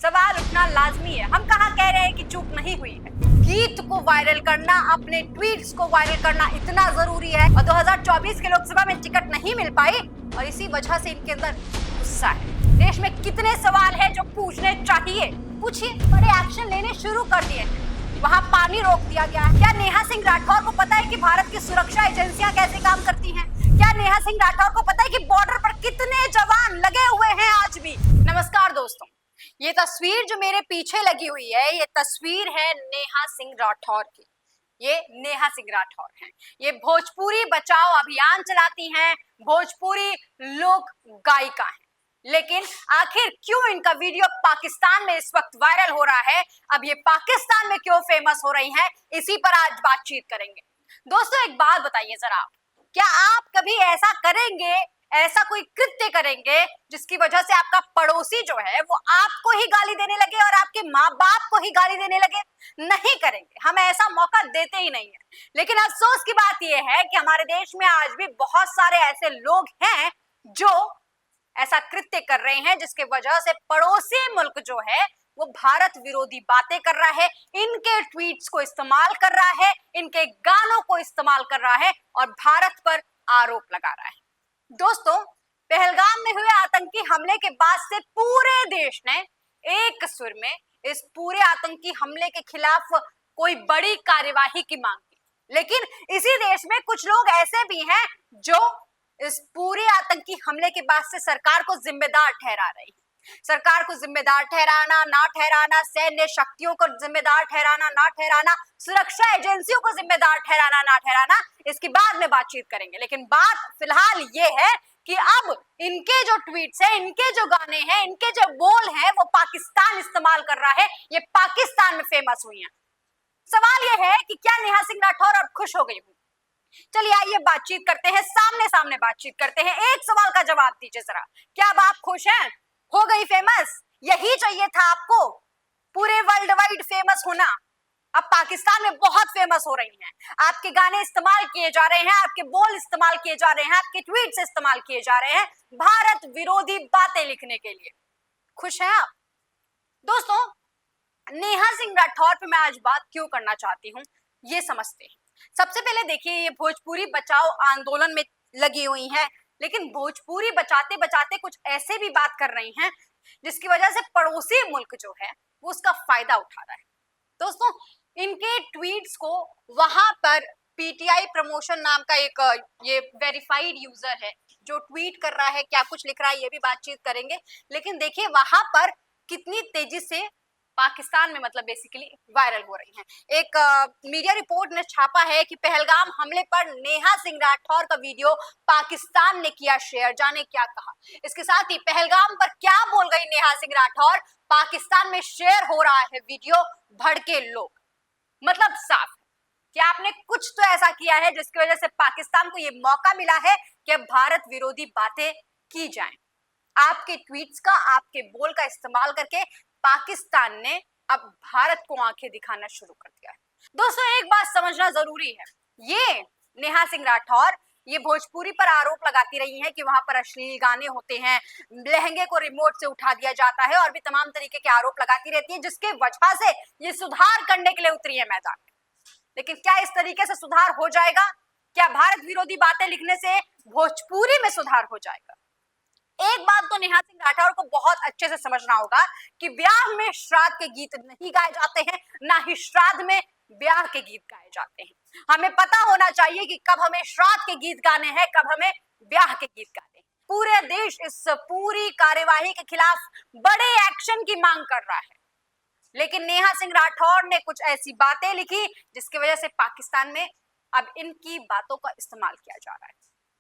सवाल उठना लाजमी है। हम कहाँ कह रहे हैं कि चूक नहीं हुई है। गीत को वायरल करना, अपने ट्वीट्स को वायरल करना इतना जरूरी है। और 2024 के लोकसभा में टिकट नहीं मिल पाई और इसी वजह से इनके अंदर गुस्सा है। देश में कितने सवाल हैं जो पूछने चाहिए, पूछिए। बड़े एक्शन लेने शुरू कर दिए। वहां पानी रोक दिया गया है। क्या नेहा सिंह राठौर को पता है कि भारत की सुरक्षा एजेंसियां कैसे काम करती हैं? क्या नेहा सिंह राठौर को पता है कि बॉर्डर पर कितने जवान लगे हुए हैं आज भी? नमस्कार दोस्तों, ये तस्वीर जो मेरे पीछे लगी हुई है, ये तस्वीर है नेहा सिंह राठौर की। ये नेहा सिंह राठौर हैं। ये भोजपुरी बचाओ अभियान चलाती हैं, भोजपुरी लोक गायिका हैं। लेकिन आखिर क्यों इनका वीडियो पाकिस्तान में इस वक्त वायरल हो रहा है, अब ये पाकिस्तान में क्यों फेमस हो रही हैं, इसी पर आज बातचीत करेंगे। दोस्तों एक बात बताइए जरा, क्या आप कभी ऐसा करेंगे, ऐसा कोई कृत्य करेंगे जिसकी वजह से आपका पड़ोसी जो है वो आपको ही गाली देने लगे और आपके माँ बाप को ही गाली देने लगे? नहीं करेंगे, हम ऐसा मौका देते ही नहीं है। लेकिन अफसोस की बात यह है कि हमारे देश में आज भी बहुत सारे ऐसे लोग हैं जो ऐसा कृत्य कर रहे हैं जिसके वजह से पड़ोसी मुल्क जो है वो भारत विरोधी बातें कर रहा है, इनके ट्वीट्स को इस्तेमाल कर रहा है, इनके गानों को इस्तेमाल कर रहा है और भारत पर आरोप लगा रहा है। दोस्तों, पहलगाम में हुए आतंकी हमले के बाद से पूरे देश ने एक सुर में इस पूरे आतंकी हमले के खिलाफ कोई बड़ी कार्यवाही की मांग की। लेकिन इसी देश में कुछ लोग ऐसे भी हैं जो इस पूरे आतंकी हमले के बाद से सरकार को जिम्मेदार ठहरा रही है। सरकार को जिम्मेदार ठहराना ना ठहराना, सैन्य शक्तियों को जिम्मेदार ठहराना ना ठहराना, सुरक्षा एजेंसियों को जिम्मेदार ठहराना ना ठहराना, इसकी बाद में बातचीत करेंगे। लेकिन बात फिलहाल ये है कि अब इनके जो ट्वीट्स हैं, इनके जो गाने हैं, इनके जो बोल हैं, वो पाकिस्तान इस्तेमाल कर रहा है, ये पाकिस्तान में फेमस हुई हैं। सवाल ये है कि क्या नेहा सिंह राठौर अब खुश हो गई हूँ? चलिए आइए बातचीत करते हैं, सामने सामने बातचीत करते हैं। एक सवाल का जवाब दीजिए जरा, क्या अब आप खुश हैं? हो गई फेमस? यही चाहिए था आपको, पूरे वर्ल्ड वाइड फेमस होना। अब पाकिस्तान में बहुत फेमस हो रही हैं, आपके गाने इस्तेमाल किए जा रहे हैं, आपके बोल इस्तेमाल किए जा रहे हैं, आपके ट्वीट्स इस्तेमाल किए जा रहे हैं भारत विरोधी बातें लिखने के लिए। खुश हैं आप? दोस्तों, नेहा सिंह राठौर पे मैं आज बात क्यों करना चाहती हूँ, ये समझते हैं। सबसे पहले देखिए, ये भोजपुरी बचाओ आंदोलन में लगी हुई हैं, लेकिन भोजपुरी बचाते बचाते कुछ ऐसे भी बात कर रही हैं जिसकी वजह से पड़ोसी मुल्क जो है वो उसका फायदा उठा रहा है। दोस्तों, इनके ट्वीट्स को वहां पर पीटीआई प्रमोशन नाम का एक ये वेरीफाइड यूजर है जो ट्वीट कर रहा है, क्या कुछ लिख रहा है ये भी बातचीत करेंगे। लेकिन देखिए वहां पर कितनी तेजी से पाकिस्तान में मतलब बेसिकली वायरल हो रही हैं। एक मीडिया रिपोर्ट ने छापा है कि पहलगाम हमले पर नेहा सिंह राठौर का वीडियो पाकिस्तान ने किया शेयर, जाने क्या कहा। इसके साथ ही पहलगाम पर क्या बोल गई नेहा सिंह राठौर, पाकिस्तान में शेयर हो रहा है वीडियो, भड़के लोग। मतलब साफ है कि आपने कुछ तो ऐसा किया है जिसकी वजह से पाकिस्तान को यह मौका मिला है कि अब भारत विरोधी बातें की जाएं। आपके ट्वीट्स का, आपके बोल का इस्तेमाल करके पाकिस्तान ने अब भारत को आंखें दिखाना शुरू कर दिया है। दोस्तों एक बात समझना जरूरी है, ये नेहा सिंह राठौर ये भोजपुरी पर आरोप लगाती रही हैं कि वहां पर अश्लील गाने होते हैं, लहंगे को रिमोट से उठा दिया जाता है और भी तमाम तरीके के आरोप लगाती रहती है, जिसके वजह से ये सुधार करने के लिए उतरी है मैदान में। लेकिन क्या इस तरीके से सुधार हो जाएगा? क्या भारत विरोधी बातें लिखने से भोजपुरी में सुधार हो जाएगा? एक बात तो नेहा सिंह राठौर को बहुत अच्छे से समझना होगा कि ब्याह में श्राद्ध के गीत नहीं गाए जाते हैं, ना ही श्राद्ध में ब्याह के गीत गाए जाते हैं। हमें पता होना चाहिए कि कब हमें श्राद्ध के गीत गाने हैं, कब हमें ब्याह के गीत गाने हैं। पूरे देश इस पूरी कार्यवाही के खिलाफ बड़े एक्शन की मांग कर रहा है, लेकिन नेहा सिंह राठौर ने कुछ ऐसी बातें लिखी जिसकी वजह से पाकिस्तान में अब इनकी बातों का इस्तेमाल किया जा रहा है।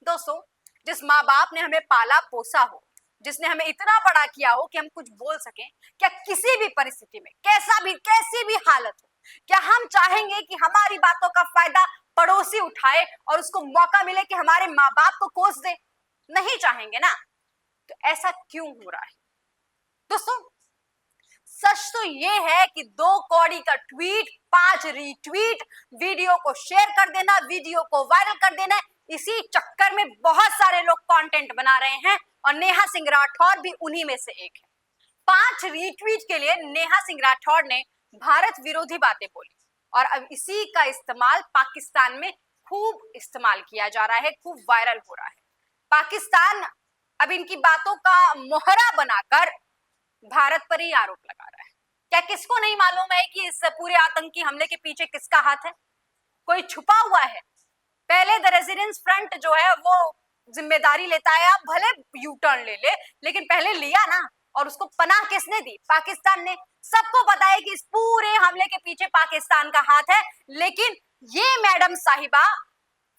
दोस्तों, जिस माँ बाप ने हमें पाला पोसा हो, जिसने हमें इतना बड़ा किया हो कि हम कुछ बोल सकें, क्या किसी भी परिस्थिति में, कैसी भी हालत हो, क्या हम चाहेंगे कि हमारी बातों का फायदा पड़ोसी उठाए और उसको मौका मिले कि हमारे माँ बाप को कोस दे? नहीं चाहेंगे ना। तो ऐसा क्यों हो रहा है? दोस्तों, सच तो ये है कि 2 कौड़ी का ट्वीट, 5 रीट्वीट, वीडियो को शेयर कर देना, वीडियो को वायरल कर देना, इसी चक्कर में बहुत सारे लोग कंटेंट बना रहे हैं और नेहा सिंह राठौर भी उन्हीं में से एक है। 5 रीट्वीट के लिए नेहा सिंह राठौर ने भारत विरोधी बातें बोली और अब इसी का इस्तेमाल पाकिस्तान में खूब इस्तेमाल किया जा रहा है, खूब वायरल हो रहा है। पाकिस्तान अब इनकी बातों का मोहरा बनाकर भारत पर ही आरोप लगा रहा है। क्या किसको नहीं मालूम है कि इस पूरे आतंकी हमले के पीछे किसका हाथ है? कोई छुपा हुआ है। पहले द रेजिडेंस फ्रंट जो है वो जिम्मेदारी लेता है, आप भले यू टर्न ले ले, लेकिन पहले लिया ना, और उसको पनाह किसने दी? पाकिस्तान ने। सबको पता है कि इस पूरे हमले के पीछे पाकिस्तान का हाथ है, लेकिन ये मैडम साहिबा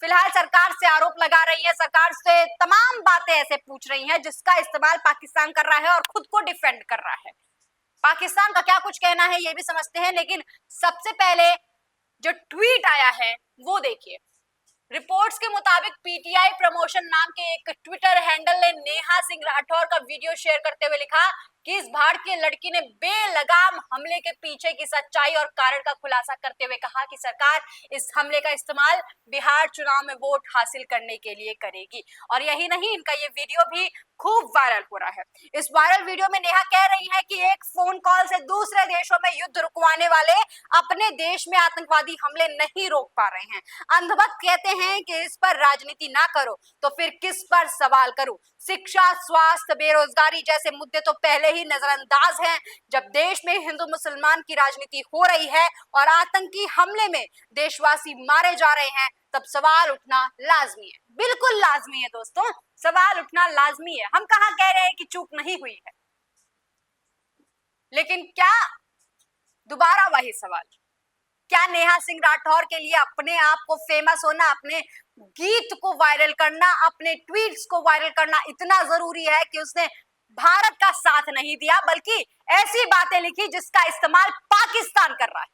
फिलहाल सरकार से आरोप लगा रही है, सरकार से तमाम बातें ऐसे पूछ रही हैं जिसका इस्तेमाल पाकिस्तान कर रहा है और खुद को डिफेंड कर रहा है। पाकिस्तान का क्या कुछ कहना है ये भी समझते हैं, लेकिन सबसे पहले जो ट्वीट आया है वो देखिए। रिपोर्ट्स के मुताबिक पीटीआई प्रमोशन नाम के एक ट्विटर हैंडल ने नेहा सिंह राठौर का वीडियो शेयर करते हुए लिखा कि इस भारतीय लड़की ने बेलगाम हमले के पीछे की सच्चाई और कारण का खुलासा करते हुए कहा कि सरकार इस हमले का इस्तेमाल बिहार चुनाव में वोट हासिल करने के लिए करेगी। और यही नहीं, इनका ये वीडियो भी खूब वायरल हो रहा है। इस वायरल वीडियो में नेहा कह रही है कि एक फोन कॉल से दूसरे देशों में युद्ध रुकवाने वाले अपने देश में आतंकवादी हमले नहीं रोक पा रहे हैं। अंधभक्त कहते हैं कि इस पर राजनीति ना करो तो फिर किस पर सवाल करूं? शिक्षा, स्वास्थ्य, बेरोजगारी जैसे मुद्दे तो पहले ही नजरअंदाज हैं। जब देश में हिंदू मुसलमान की राजनीति हो रही है और आतंकी हमले में देशवासी मारे जा रहे हैं, तब सवाल उठना लाजमी है। बिल्कुल लाजमी है दोस्तों, सवाल उठना लाजमी है। हम कहां कह रहे हैं कि चूक नहीं हुई है, लेकिन क्या दोबारा वही सवाल, क्या नेहा सिंह राठौर के लिए अपने आप को फेमस होना, अपने गीत को वायरल करना, अपने ट्वीट्स को वायरल करना इतना जरूरी है कि उसने भारत का साथ नहीं दिया, बल्कि ऐसी बातें लिखी जिसका इस्तेमाल पाकिस्तान कर रहा है,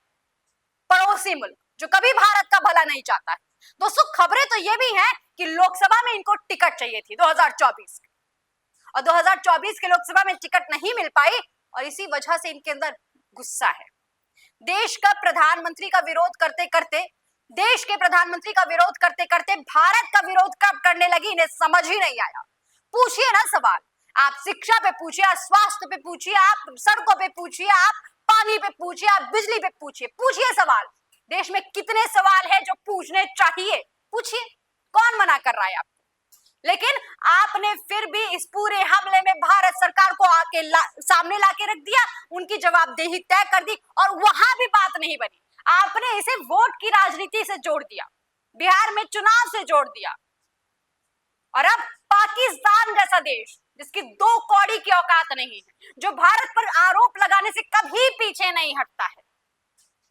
पड़ोसी मुल्क जो कभी भारत का भला नहीं चाहता है। दोस्तों, खबरें तो ये भी हैं कि लोकसभा में इनको टिकट चाहिए थी 2024 की, और 2024 के लोकसभा में टिकट नहीं मिल पाई और इसी वजह से इनके अंदर गुस्सा है। देश का प्रधानमंत्री का विरोध करते करते, देश के प्रधानमंत्री का विरोध करते करते भारत का विरोध कब करने लगी, इन्हें समझ ही नहीं आया। पूछिए ना सवाल, आप शिक्षा पे पूछिए, आप स्वास्थ्य पे पूछिए, आप सड़कों पे पूछिए, आप पानी पे पूछिए, आप बिजली पे पूछिए, पूछिए सवाल। देश में कितने सवाल है जो पूछने चाहिए, पूछिए, कौन मना कर रहा है आपको? लेकिन आपने फिर भी इस पूरे हमले में भारत सरकार को आके सामने लाके रख दिया, उनकी जवाबदेही तय कर दी और वहां भी बात नहीं बनी। आपने इसे वोट की राजनीति से जोड़ दिया, बिहार में चुनाव से जोड़ दिया, और अब पाकिस्तान जैसा देश जिसकी 2 कौड़ी की औकात नहीं है, जो भारत पर आरोप लगाने से कभी पीछे नहीं हटता है,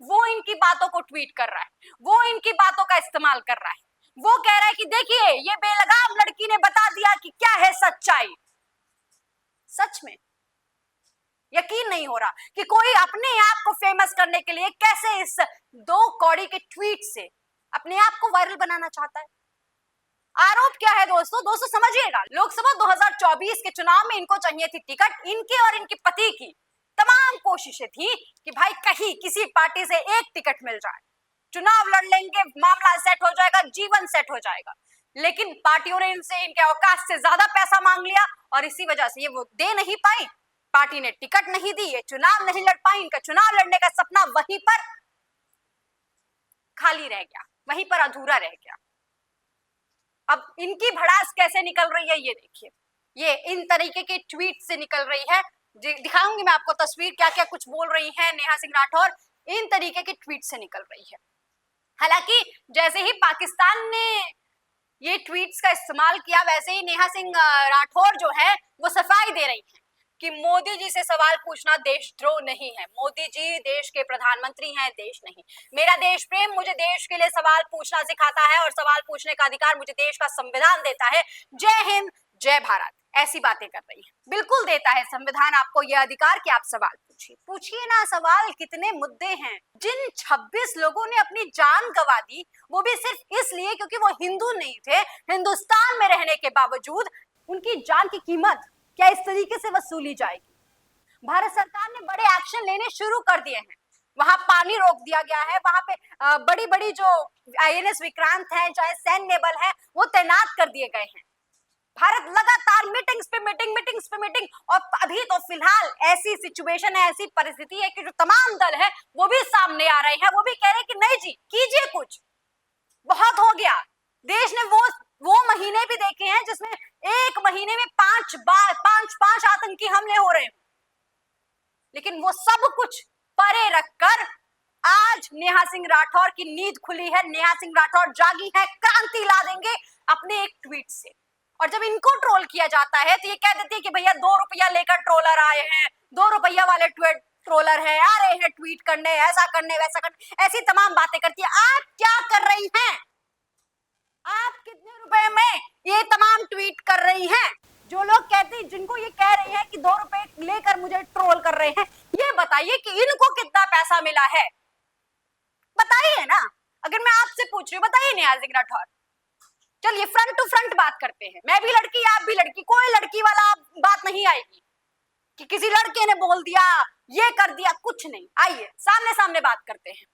वो इनकी बातों को ट्वीट कर रहा है, वो इनकी बातों का इस्तेमाल कर रहा है। वो कह रहा है कि देखिए, ये बेलगाम लड़की ने बता दिया कि क्या है सच्चाई। सच में यकीन नहीं हो रहा कि कोई अपने आप को फेमस करने के लिए कैसे इस 2 कौड़ी के ट्वीट से अपने आप को वायरल बनाना चाहता है। आरोप क्या है दोस्तों समझिएगा। लोकसभा 2024 के चुनाव में इनको चाहिए थी टिकट। इनके और इनके पति की तमाम कोशिशें थी कि भाई कहीं किसी पार्टी से एक टिकट मिल जाए, चुनाव लड़ लेंगे, मामला सेट हो जाएगा, जीवन सेट हो जाएगा। लेकिन पार्टियों ने इनसे इनके औकात से ज्यादा पैसा मांग लिया और इसी वजह से ये वो दे नहीं पाई, पार्टी ने टिकट नहीं दी, ये चुनाव नहीं लड़ पाई। इनका चुनाव लड़ने का सपना वहीं पर खाली रह गया, वहीं पर अधूरा रह गया। अब इनकी भड़ास कैसे निकल रही है ये देखिए, ये इन तरीके के ट्वीट से निकल रही है। दिखाऊंगी मैं आपको तस्वीर, क्या क्या कुछ बोल रही है नेहा सिंह राठौर, इन तरीके के ट्वीट से निकल रही है। हालांकि जैसे ही पाकिस्तान ने ये ट्वीट्स का इस्तेमाल किया, वैसे ही नेहा सिंह राठौर जो है वो सफाई दे रही है कि मोदी जी से सवाल पूछना देशद्रोह नहीं है। मोदी जी देश के प्रधानमंत्री हैं, देश नहीं। मेरा देश प्रेम मुझे देश के लिए सवाल पूछना सिखाता है और सवाल पूछने का अधिकार मुझे देश का संविधान देता है। जय हिंद, जय भारत, ऐसी बातें कर रही है। बिल्कुल देता है संविधान आपको यह अधिकार कि आप सवाल पूछिए, पूछिए ना सवाल। कितने मुद्दे हैं जिन 26 लोगों ने अपनी जान गंवा दी, वो भी सिर्फ इसलिए क्योंकि वो हिंदू नहीं थे। हिंदुस्तान में रहने के बावजूद उनकी जान की कीमत क्या इस तरीके से वसूली जाएगी? भारत सरकार ने बड़े एक्शन लेने शुरू कर दिए हैं। वहां पानी रोक दिया गया है, वहां पे बड़ी बड़ी जो INS विक्रांत है, चाहे सैन्य बल है, वो तैनात कर दिए गए हैं। भारत लगातार मीटिंग्स पे मीटिंग और अभी तो फिलहाल ऐसी सिचुएशन है, ऐसी परिस्थिति है कि जो तमाम दल है वो भी सामने आ रहे हैं, वो भी कह रहे हैं कि नहीं जी कीजिए कुछ, बहुत हो गया। देश ने वो महीने भी देखे हैं जिसमें एक महीने में 5 आतंकी हमले हो रहे हैं, लेकिन वो सब कुछ परे रखकर आज नेहा सिंह राठौर की नींद खुली है, नेहा सिंह राठौर जागी है, क्रांति ला देंगे अपने एक ट्वीट से। और जब इनको ट्रोल किया जाता है तो ये कह देते हैं कि भैया 2 रुपया लेकर ट्रोलर आए हैं, 2 रुपया वाले ट्रोलर है, आ रहे हैं ट्वीट करने, ऐसा करने वैसा करने, ऐसी तमाम बातें करती है। आप क्या कर रही हैं? आप कितने रुपए में ये तमाम ट्वीट कर रही हैं? जो लोग कहते हैं, जिनको ये कह रही हैं कि 2 रुपए लेकर मुझे ट्रोल कर रहे हैं, ये बताइए कि इनको कितना पैसा मिला है? बताइए ना। अगर मैं आपसे पूछ रही हूँ, बताइए नेहा सिंह राठौर। चलिए फ्रंट टू फ्रंट बात करते हैं, मैं भी लड़की आप भी लड़की, कोई लड़की वाला बात नहीं आएगी कि किसी लड़के ने बोल दिया, ये कर दिया, कुछ नहीं। आइए सामने सामने बात करते हैं।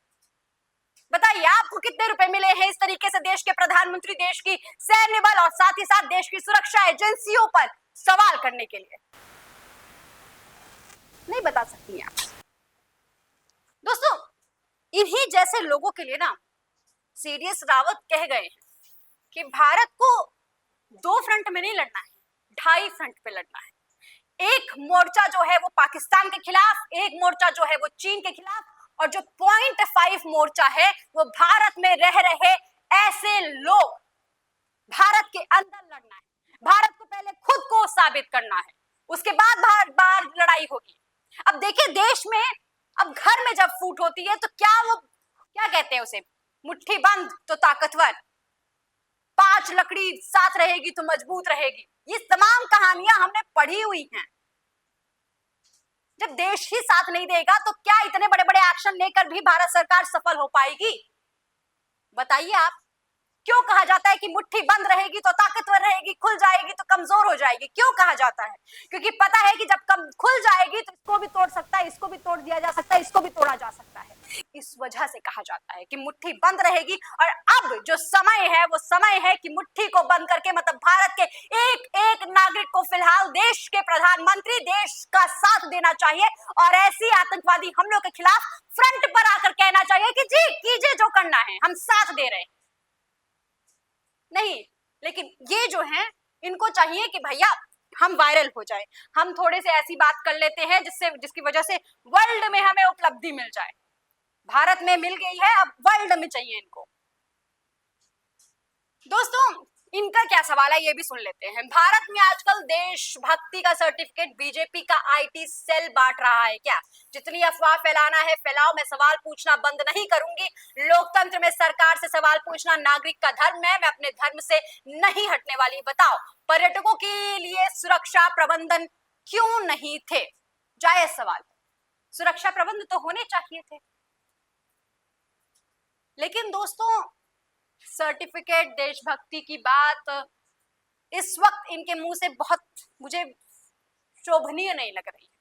बताइए आपको कितने रुपए मिले हैं इस तरीके से देश के प्रधानमंत्री, देश की सैन्य बल और साथ ही साथ देश की सुरक्षा एजेंसियों पर सवाल करने के लिए? नहीं बता सकती आप। दोस्तों, इन्हीं जैसे लोगों के लिए ना सीडीएस रावत कह गए हैं कि भारत को 2 फ्रंट में नहीं लड़ना है, 2.5 फ्रंट पे लड़ना है। एक मोर्चा जो है वो पाकिस्तान के खिलाफ, एक मोर्चा जो है वो चीन के खिलाफ, और जो 0.5 मोर्चा है वो भारत में रह रहे ऐसे लोग। भारत के अंदर लड़ना है, भारत को पहले खुद को साबित करना है, उसके बाद बाहर लड़ाई होगी। अब देखिए देश में अब घर में जब फूट होती है तो क्या कहते हैं उसे, मुट्ठी बंद तो ताकतवर, 5 लकड़ी साथ रहेगी तो मजबूत रहेगी। ये तमाम कहानियां हमने पढ़ी हुई हैं। जब देश ही साथ नहीं देगा तो क्या इतने बड़े बड़े एक्शन लेकर भी भारत सरकार सफल हो पाएगी? बताइए आप। क्यों कहा जाता है कि मुट्ठी बंद रहेगी तो ताकतवर रहेगी, खुल जाएगी तो कमजोर हो जाएगी? क्यों कहा जाता है? क्योंकि पता है कि जब कम खुल जाएगी तो इसको भी तोड़ सकता है, इसको भी तोड़ दिया जा सकता है, इसको भी तोड़ा जा सकता है। इस वजह से कहा जाता है कि मुट्ठी बंद रहेगी। और अब जो समय है वो समय है कि मुट्ठी को बंद करके, मतलब भारत के एक एक नागरिक को फिलहाल देश के प्रधानमंत्री देश का साथ देना चाहिए और ऐसी आतंकवादी हमलों के खिलाफ फ्रंट पर आकर कहना चाहिए कि जी कीजिए जो करना है, हम साथ दे रहे हैं। नहीं, लेकिन ये जो है इनको चाहिए कि भैया हम वायरल हो जाए, हम थोड़े से ऐसी बात कर लेते हैं जिसकी वजह से वर्ल्ड में हमें उपलब्धि मिल जाए। भारत में मिल गई है, अब वर्ल्ड में चाहिए इनको। दोस्तों, इनका क्या सवाल है ये भी सुन लेते हैं। भारत में आजकल देशभक्ति का सर्टिफिकेट बीजेपी का आईटी सेल बांट रहा है क्या? जितनी अफवाह फैलाना है फैलाओ, मैं सवाल पूछना बंद नहीं करूंगी। लोकतंत्र में सरकार से सवाल पूछना नागरिक का धर्म है, मैं अपने धर्म से नहीं हटने वाली। बताओ, पर्यटकों के लिए सुरक्षा प्रबंधन क्यों नहीं थे? जायज सवाल, सुरक्षा प्रबंध तो होने चाहिए थे। लेकिन दोस्तों, सर्टिफिकेट देशभक्ति की बात इस वक्त इनके मुंह से बहुत मुझे शोभनीय नहीं लग रही है।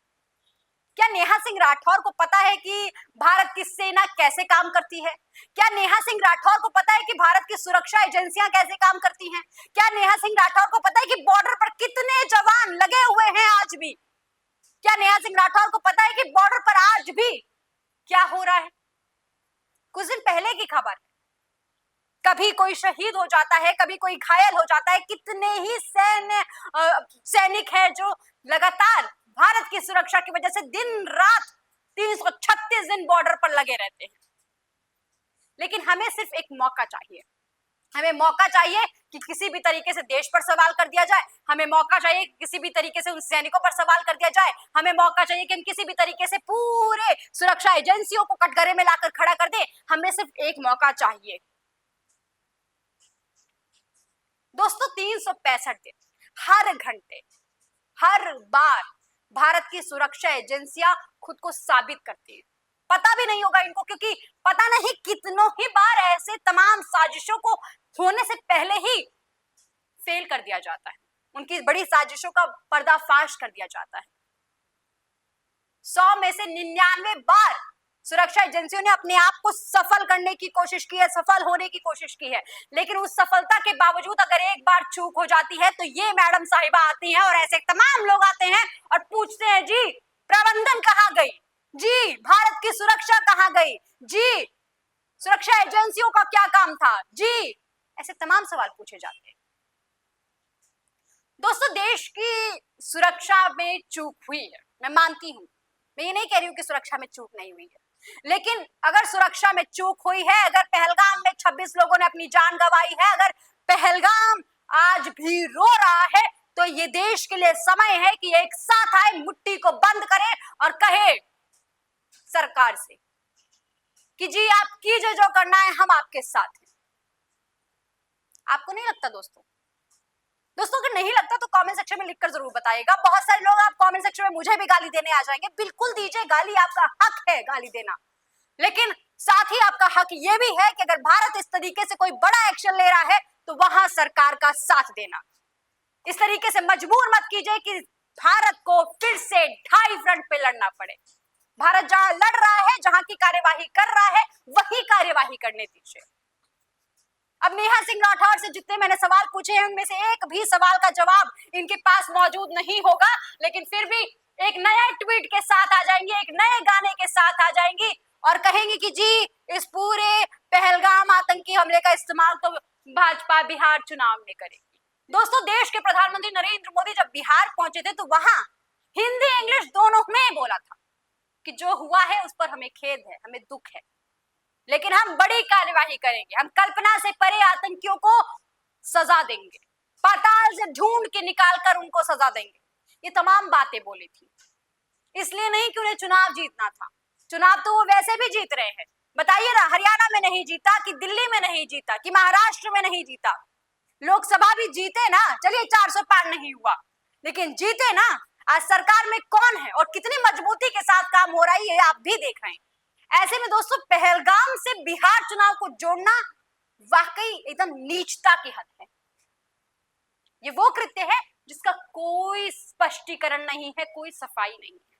क्या नेहा सिंह राठौर को पता है कि भारत की सेना कैसे काम करती है? क्या नेहा सिंह राठौर को पता है कि भारत की सुरक्षा एजेंसियां कैसे काम करती हैं? क्या नेहा सिंह राठौर को पता है कि बॉर्डर पर कितने जवान लगे हुए हैं आज भी? क्या नेहा सिंह राठौर को पता है कि बॉर्डर पर आज भी क्या हो रहा है? कुछ दिन पहले की खबर, कभी कोई शहीद हो जाता है, कभी कोई घायल हो जाता है। कितने ही सैनिक हैं जो लगातार भारत की सुरक्षा की वजह से दिन रात 336 दिन बॉर्डर पर लगे रहते हैं। लेकिन हमें सिर्फ एक मौका चाहिए, हमें मौका चाहिए कि किसी भी तरीके से देश पर सवाल कर दिया जाए, हमें मौका चाहिए कि किसी भी तरीके से उन सैनिकों पर सवाल कर दिया जाए, हमें मौका चाहिए कि हम किसी भी तरीके से पूरे सुरक्षा एजेंसियों को कटघरे में लाकर खड़ा कर दें। हमें सिर्फ एक मौका चाहिए। दोस्तों, 365 दिन, हर घंटे, हर बार भारत की सुरक्षा एजेंसियां खुद को साबित करती है। पता भी नहीं होगा इनको, क्योंकि पता नहीं कितनों ही बार ऐसे तमाम साजिशों को होने से पहले ही फेल कर दिया जाता है, उनकी बड़ी साजिशों का पर्दाफाश कर दिया जाता है। 100 में से 99 बार सुरक्षा एजेंसियों ने अपने आप को सफल करने की कोशिश की है, सफल होने की कोशिश की है, लेकिन उस सफलता के बावजूद अगर एक बार चूक हो जाती है तो ये मैडम साहिबा आती हैं और ऐसे तमाम लोग आते हैं और पूछते हैं, जी प्रबंधन कहाँ गई, जी भारत की सुरक्षा कहाँ गई, जी सुरक्षा एजेंसियों का क्या काम था, जी ऐसे तमाम सवाल पूछे जाते हैं। दोस्तों, देश की सुरक्षा में चूक हुई है, मैं मानती हूं, मैं ये नहीं कह रही हूं कि सुरक्षा में चूक नहीं हुई है, लेकिन अगर सुरक्षा में चूक हुई है, अगर पहलगाम में 26 लोगों ने अपनी जान गंवाई है, अगर पहलगाम आज भी रो रहा है, तो ये देश के लिए समय है कि एक साथ आए, मुट्ठी को बंद करे और कहे सरकार से कि जी आप कीजिए जो करना है, हम आपके साथ हैं। आपको नहीं लगता दोस्तों? दोस्तों अगर नहीं लगता तो कमेंट सेक्शन में लिखकर जरूर बताइएगा। बहुत सारे लोग आप कमेंट सेक्शन में मुझे भी गाली देने आ जाएंगे, बिल्कुल दीजिए गाली, आपका हक है गाली देना, लेकिन साथ ही आपका हक ये भी है कि अगर भारत इस तरीके से कोई बड़ा एक्शन ले रहा है तो वहां सरकार का साथ देना। इस तरीके से मजबूर मत कीजिए कि भारत को फिर से ढाई फ्रंट पे लड़ना पड़े। भारत जहां लड़ रहा है, जहां की कार्यवाही कर रहा है, वही कार्यवाही करने दीजिए। अब नेहा सिंह राठौर से जितने मैंने सवाल पूछे हैं उनमें से एक भी सवाल का जवाब इनके पास मौजूद नहीं होगा, लेकिन फिर भी एक नए ट्वीट के साथ आ जाएंगी, एक नए गाने के साथ आ जाएंगी और कहेंगी कि जी इस पूरे पहलगाम आतंकी हमले का इस्तेमाल तो भाजपा बिहार चुनाव में करेगी। दोस्तों, देश के प्रधानमंत्री नरेंद्र मोदी जब बिहार पहुंचे थे तो वहां हिंदी इंग्लिश दोनों में बोला था कि जो हुआ है उस पर हमें खेद है, हमें दुख है, लेकिन हम बड़ी कार्यवाही करेंगे, हम कल्पना से परे आतंकियों को सजा देंगे, पाताल से ढूंढ के निकाल कर उनको सजा देंगे। ये तमाम बातें बोली थी, इसलिए नहीं कि उन्हें चुनाव जीतना था, चुनाव तो वो वैसे भी जीत रहे हैं। बताइए ना, हरियाणा में नहीं जीता कि दिल्ली में नहीं जीता कि महाराष्ट्र में नहीं जीता, लोकसभा भी जीते ना, चलिए 400 पार नहीं हुआ, लेकिन जीते ना। आज सरकार में कौन है और कितनी मजबूती के साथ काम हो रहा है ये आप भी देख रहे हैं। ऐसे में दोस्तों, पहलगाम से बिहार चुनाव को जोड़ना वाकई एकदम नीचता की हद है। ये वो कृत्य है जिसका कोई स्पष्टीकरण नहीं है, कोई सफाई नहीं है।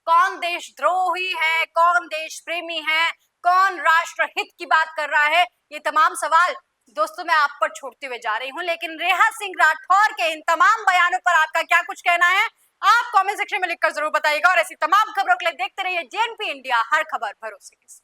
कौन देशद्रोही है, कौन देश प्रेमी है, कौन राष्ट्रहित की बात कर रहा है, ये तमाम सवाल दोस्तों मैं आप पर छोड़ते हुए जा रही हूं, लेकिन नेहा सिंह राठौर के इन तमाम बयानों पर आपका क्या कुछ कहना है, आप कमेंट सेक्शन में लिखकर जरूर बताइएगा। और ऐसी तमाम खबरों के लिए देखते रहिए जेएनपी इंडिया, हर खबर भरोसे के साथ।